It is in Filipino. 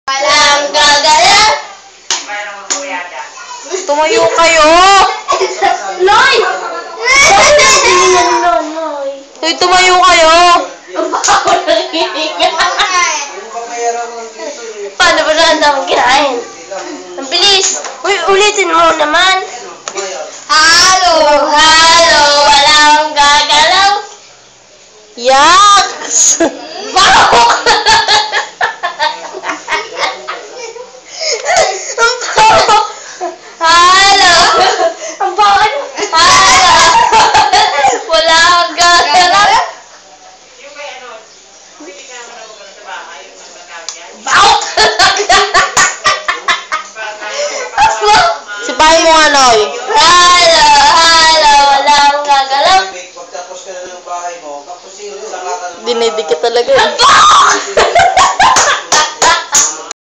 Walang gagalaw. Tumayo kayo! Noy! Hoy, tumayo kayo! Ang bawal ng hininga. Paano ba na ang daming kinain? Ang bilis! Uy, ulitin mo naman. Halo, halo, walang gagalaw. Yaks! Bawal! Ang bawal! Halo! Ang bawal! Halo! Walang gagalaw. Bawal! Sipahin mo nga, Noy. Halo, halo, walang gagalaw. Pagtapos ka na ng bahay mo, kapos yung sa Dinidikit talaga eh. Ang bawal!